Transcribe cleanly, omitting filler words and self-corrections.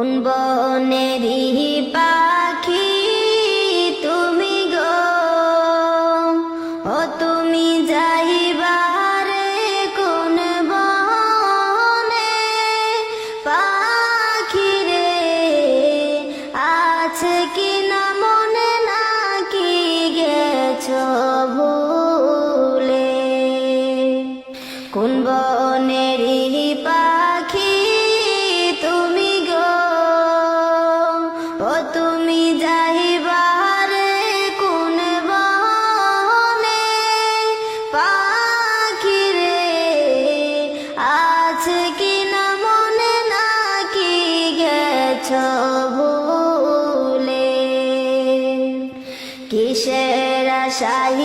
কোন বনেরই পাখি তুমি গো, ও তুমি যাইবারে কোন বনে? পাখি রে আছে কি না মনে, নাকি গেছো ভুলে? কোন বনেরই পাখি তুমি গো, ও তুমি যাইবারে কোন বনে? পাখি রে আছে কি না মনে, নাকি গেছো ভুলে? কিসের আশায়